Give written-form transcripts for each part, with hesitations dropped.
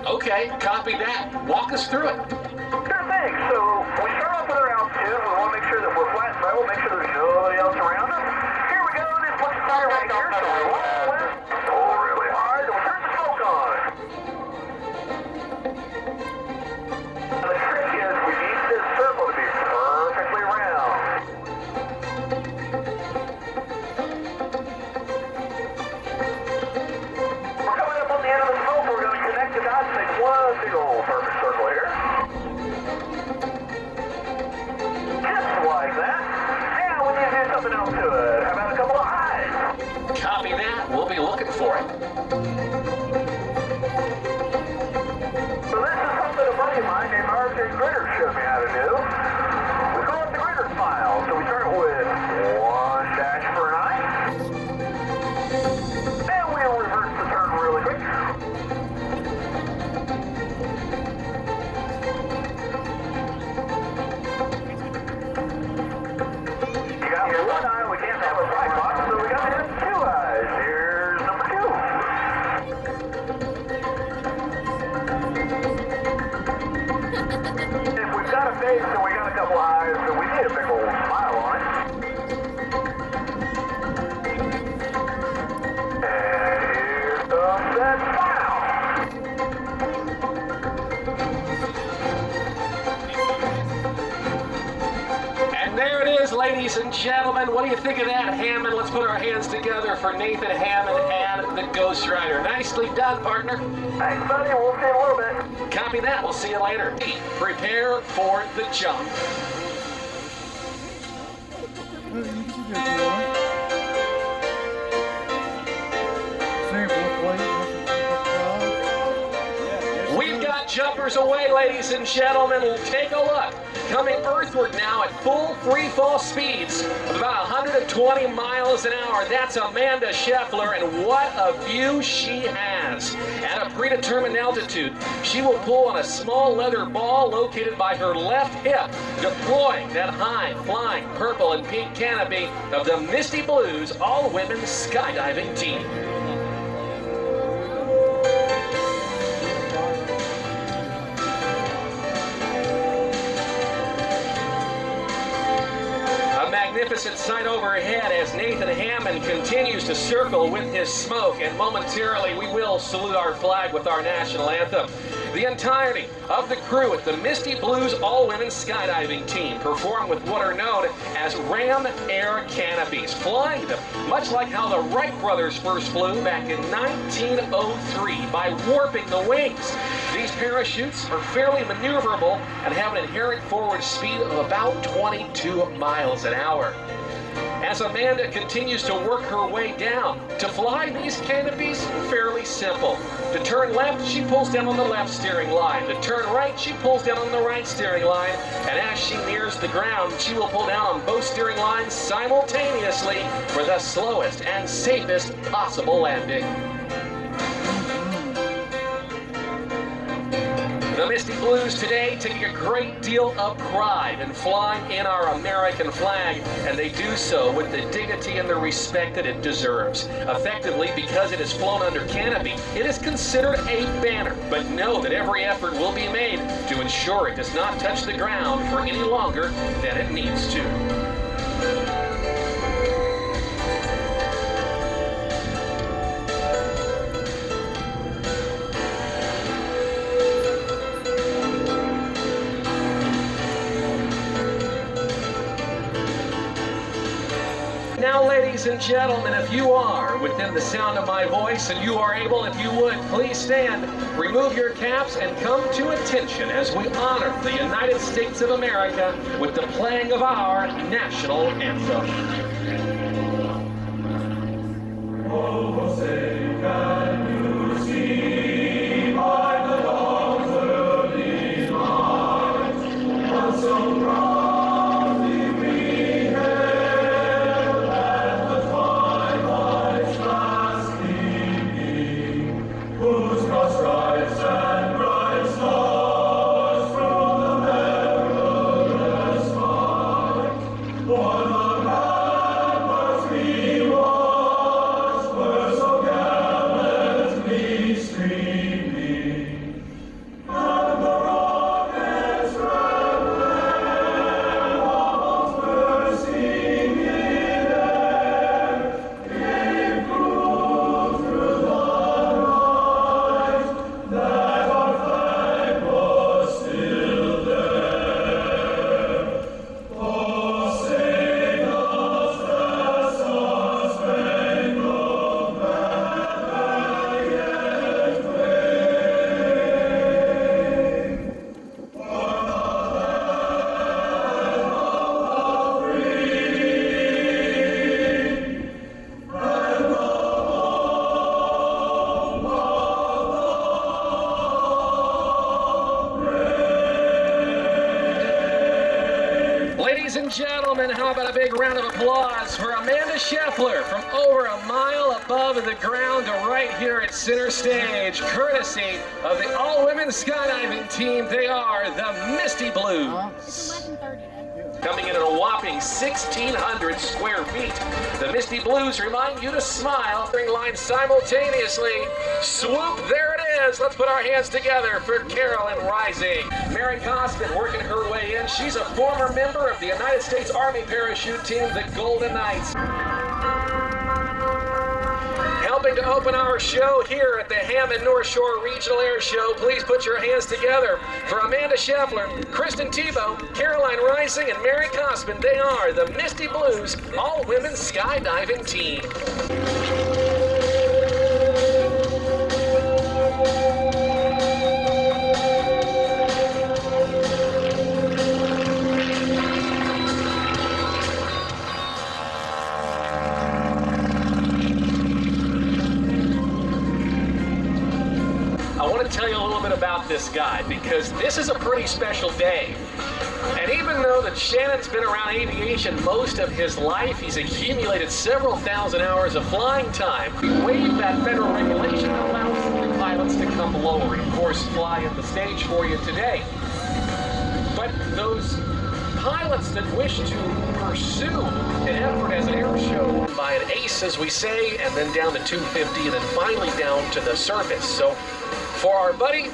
Okay, copy that. Walk us through it. Sure thing. So we start off with our altitude. We want to make sure that we're flat and level, make sure there's nobody else around us. Here we go. This looks fire right here. So we roll in, pull really hard, and we turn the smoke on. Now the trick is we need this circle to be perfectly round. We're coming up on the end of the smoke. We're going to connect the dots and make one big old perfect circle here. Just like that. Now we need to do something else to it. How about a couple of eyes? Copy that. We'll be looking for it. So this is something a buddy of mine named RJ Gritter showed me how to do. We call it the Gritter smile. So we start with one dash for an eye. Then we'll reverse the turn really quick. You got one eye, we can't have a black box, so we got to have two eyes. Here's number two. If we've got a face and we got a couple eyes, then we need a big old smile on it. And here comes that smile. And there it is, ladies and gentlemen. What do you think of that, Hammond? Let's put our hands together for Nathan Hammond and the Ghost Rider. Nicely done, partner. Thanks, buddy. We'll see you in a little bit. Copy that. We'll see you later. Prepare for the jump. We've got jumpers away, ladies and gentlemen. Take a look. Coming earthward now at full free fall speeds of about 120 miles an hour. That's Amanda Scheffler, and what a view she has. At a predetermined altitude, she will pull on a small leather ball located by her left hip, deploying that high flying purple and pink canopy of the Misty Blues all-women skydiving team. Magnificent sight overhead as Nathan Hammond continues to circle with his smoke, and momentarily we will salute our flag with our national anthem. The entirety of the crew at the Misty Blues all-women skydiving team perform with what are known as ram air canopies, flying them much like how the Wright brothers first flew back in 1903 by warping the wings. These parachutes are fairly maneuverable and have an inherent forward speed of about 22 miles an hour. As Amanda continues to work her way down, to fly these canopies, fairly simple. To turn left, she pulls down on the left steering line. To turn right, she pulls down on the right steering line. And as she nears the ground, she will pull down on both steering lines simultaneously for the slowest and safest possible landing. The Misty Blues today taking a great deal of pride in flying in our American flag, and they do so with the dignity and the respect that it deserves. Effectively, because it is flown under canopy, it is considered a banner, but know that every effort will be made to ensure it does not touch the ground for any longer than it needs to. Now, ladies and gentlemen, if you are within the sound of my voice and you are able, if you would, please stand, remove your caps, and come to attention as we honor the United States of America with the playing of our national anthem. Oh, Jose, can you see by the dawn's early light, on some proudly we hailed at the twilight's last gleaming, whose cross stripes and bright stars through the perilous fight, o'er the ramparts we watched were so gallant. Ladies and gentlemen, how about a big round of applause for Amanda Scheffler from over a mile above the ground to right here at center stage, courtesy of the all-women skydiving team. They are the Misty Blues. It's 11:30 then. Coming in at a whopping 1,600 square feet. The Misty Blues remind you to smile. Line simultaneously. Swoop, there it is. Let's put our hands together for Carolyn Rising. Mary Costin working her way in. She's a former member of the United States Army parachute team, the Golden Knights. Helping to open our show here at the Hammond Northshore Regional Air Show, please put your hands together for Amanda Scheffler, Kristen Tebow, Caroline Rising, and Mary Cosman. They are the Misty Blues all-women skydiving team. I want to tell you a little bit about this guy because this is a pretty special day. And even though that Shannon's been around aviation most of his life, he's accumulated several thousand hours of flying time. We waived that federal regulation that allows the pilots to come lower and, of course, fly at the stage for you today. But those pilots that wish to pursue an effort as an air show by an ace, as we say, and then down to 250, and then finally down to the surface. So for our buddy,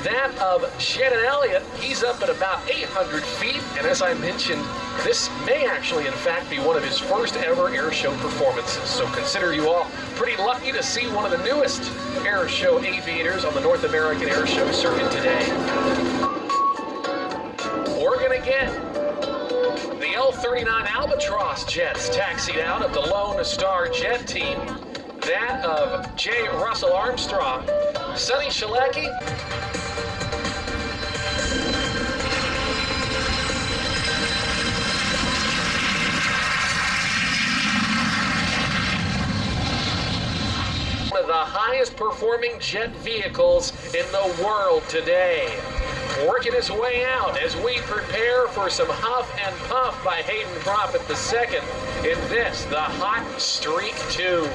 that of Shannon Elliott, he's up at about 800 feet, and as I mentioned, this may actually, in fact, be one of his first ever air show performances. So consider you all pretty lucky to see one of the newest air show aviators on the North American air show circuit today. We're gonna get the L-39 Albatross jets taxied out of the Lone Star Jet Team. That of J. Russell Armstrong, Sonny Shalecki, one of the highest performing jet vehicles in the world today. Working his way out as we prepare for some huff and puff by Hayden Prophet II in this, the Hot Streak 2.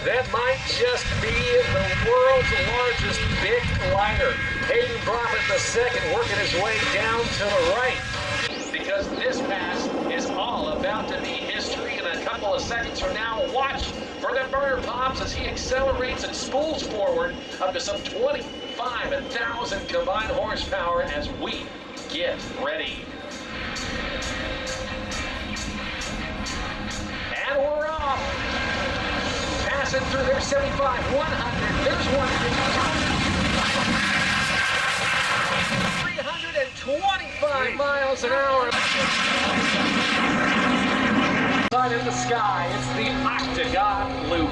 That might just be the world's largest big lighter. Hayden Prophet II working his way down to the right. Because this pass is all about to be history in a couple of seconds from now. Watch for the burner pops as he accelerates and spools forward up to some 25,000 combined horsepower as we get ready. And we're off. Passing through their 75, 100, there's 325 miles an hour. Sun in the sky, it's the Octagon Loop.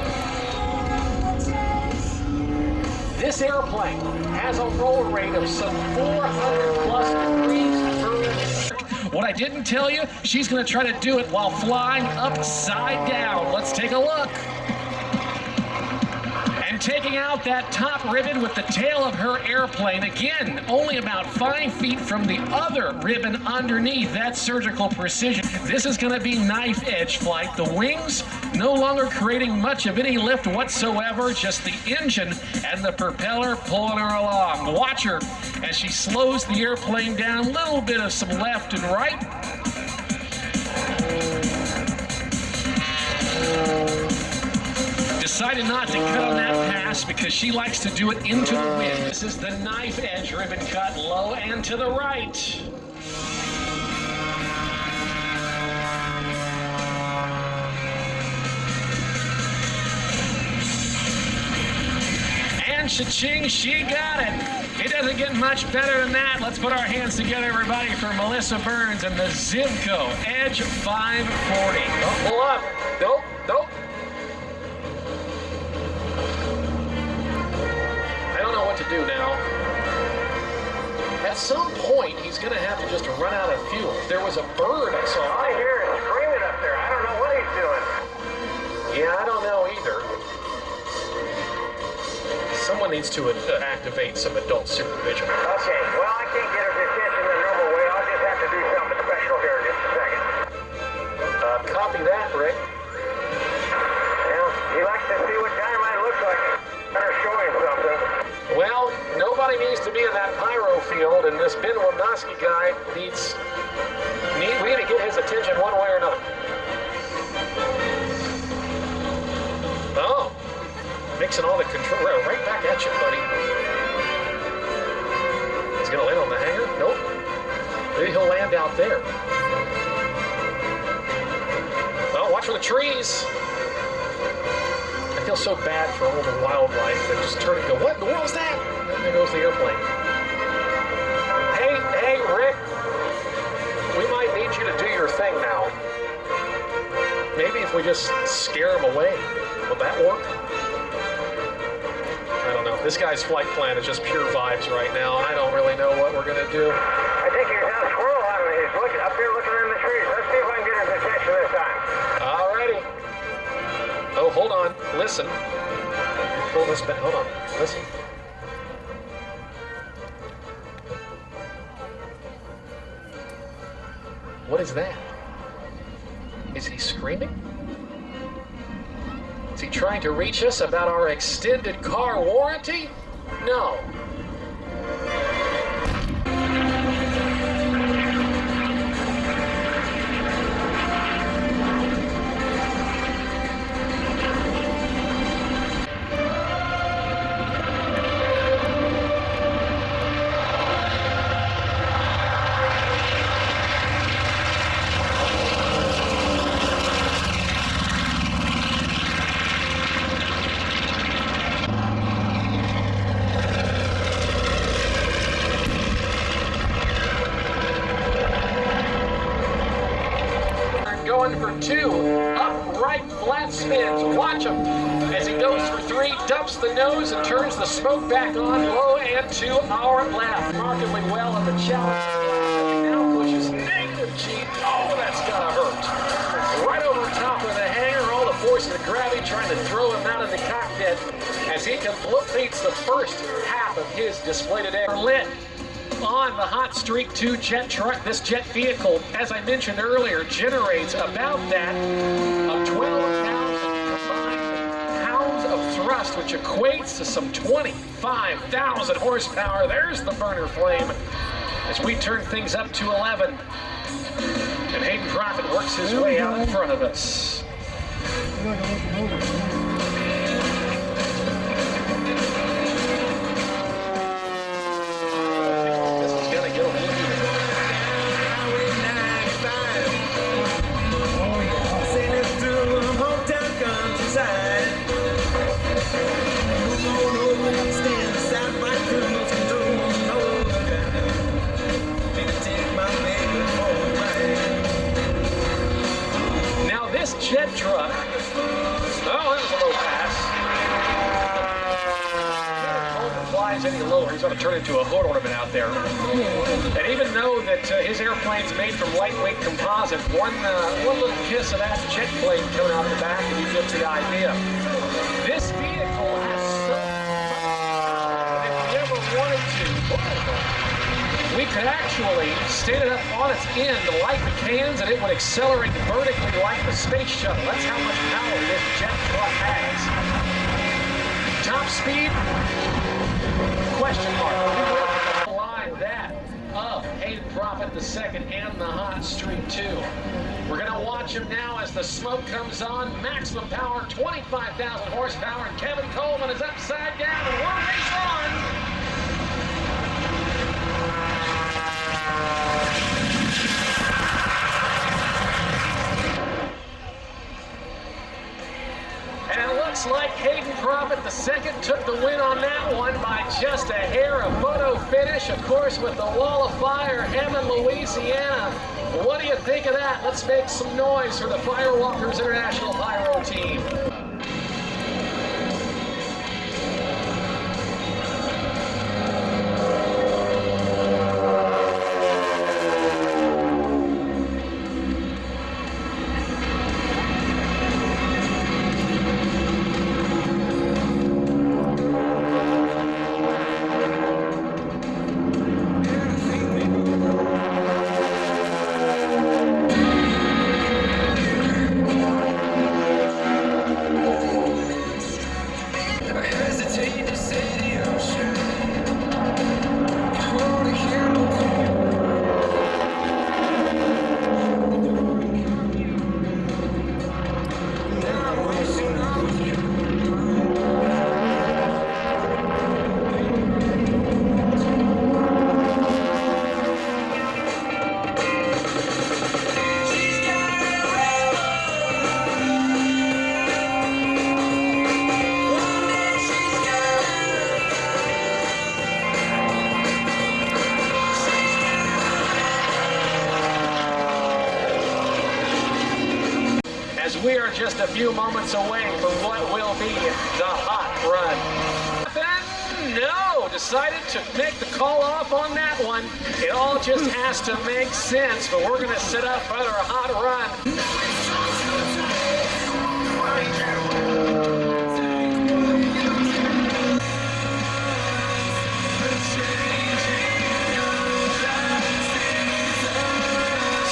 This airplane has a roll rate of some 400 plus degrees per. What I didn't tell you, she's going to try to do it while flying upside down. Let's take a look. And taking out that top ribbon with the tail of her airplane, again, only about 5 feet from the other ribbon underneath. That surgical precision. This is going to be knife edge flight. The wings no longer creating much of any lift whatsoever, just the engine and the propeller pulling her along. Watch her as she slows the airplane down, a little bit of some left and right. Decided not to cut on that pass because she likes to do it into the wind. This is the knife edge ribbon cut, low and to the right. And cha-ching, she got it. It doesn't get much better than that. Let's put our hands together, everybody, for Melissa Burns and the Zimco Edge 540. Oh, pull up. Nope, nope. I don't know what to do now. At some point, he's going to have to just run out of fuel. There was a bird I saw. I hear it screaming up there. I don't know what he's doing. Yeah, I don't know either. Someone needs to activate some adult supervision. Okay, well, I can't get his attention the normal way. I'll just have to do something special here in just a second. Copy that, Rick. Well, he likes to see what dynamite looks like. Better show him something. Well, nobody needs to be in that pyro field, and this Ben Wodnowski guy needs... We need to get his attention one way or another. Oh. Mixing all the control right back at you, buddy. He's gonna land on the hangar? Nope. Maybe he'll land out there. Oh, watch for the trees. I feel so bad for all the wildlife that just turn and go, what in the world is that? And there goes the airplane. Hey, Rick. We might need you to do your thing now. Maybe if we just scare him away, will that work? I don't know. This guy's flight plan is just pure vibes right now. I don't really know what we're going to do. I think he's got a squirrel on him. He's looking up here looking in the trees. Let's see if I can get his attention this time. Alrighty. Oh, hold on. Listen. Pull this back. Hold on. Listen. What is that? Is he screaming? Is he trying to reach us about our extended car warranty? No. Going for two upright flat spins. Watch him as he goes for three, dumps the nose and turns the smoke back on low and to our left. Remarkably well in the challenge. He now pushes negative G. Oh, that's gotta hurt. Right over top of the hangar, all the force of gravity trying to throw him out of the cockpit as he completes the first half of his displayed air lit. On the Hot Streak 2 jet truck, this jet vehicle, as I mentioned earlier, generates about that of 12,000 combined pounds of thrust, which equates to some 25,000 horsepower. There's the burner flame as we turn things up to 11. And Hayden Profit works his way out in front of us. Jet truck. Oh, that was a low pass. If it flies any lower, he's going to turn into a hood ornament out there. And even though that his airplane's made from lightweight composite, one little kiss of that jet plane coming out the back, and you get the idea. This vehicle has so much. If we ever wanted to, we could actually stand it up on its end like the cans, and it would accelerate vertically like the space shuttle. That's how much power this jet truck has. Top speed? Question mark. We will line that of Hayden Profit II and the Hot Streak 2. We're going to watch him now as the smoke comes on. Maximum power, 25,000 horsepower, and Kevin Coleman is upside down, and we're race on. And it looks like Hayden Profit the second, took the win on that one by just a hair. A photo finish, of course, with the Wall of Fire, Hammond, Louisiana. What do you think of that? Let's make some noise for the Firewalkers International Pyro Team. As we are just a few moments away from what will be the hot run. Then, no, decided to make the call off on that one. It all just has to make sense, but we're going to set up for a hot run.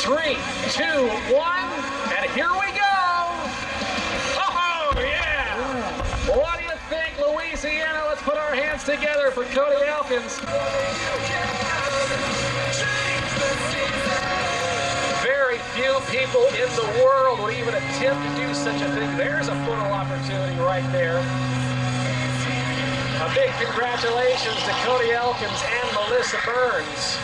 Three, two, one, and here we go. What do you think, Louisiana? Let's put our hands together for Cody Elkins. Very few people in the world would even attempt to do such a thing. There's a photo opportunity right there. A big congratulations to Cody Elkins and Melissa Burns.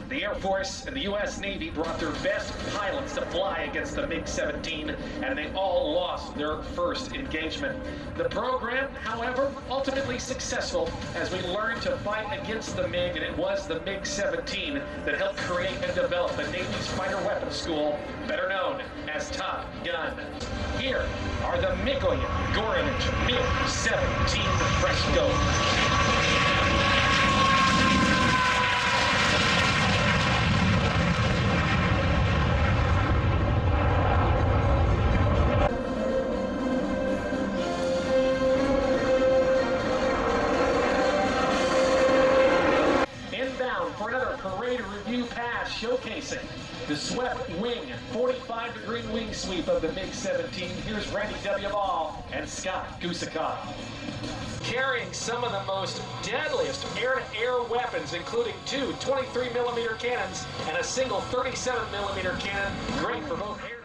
The Air Force and the U.S. Navy brought their best pilots to fly against the MiG-17, and they all lost their first engagement. The program, however, ultimately successful as we learned to fight against the MiG, and it was the MiG-17 that helped create and develop the Navy's fighter weapons school, better known as Top Gun. Here are the Mikoyan Goranich MiG-17 Fresco. For another parade review pass showcasing the swept wing, 45-degree wing sweep of the MiG-17. Here's Randy W. Ball and Scott Gusakov. Carrying some of the most deadliest air-to-air weapons, including two 23mm cannons and a single 37mm cannon, great for both air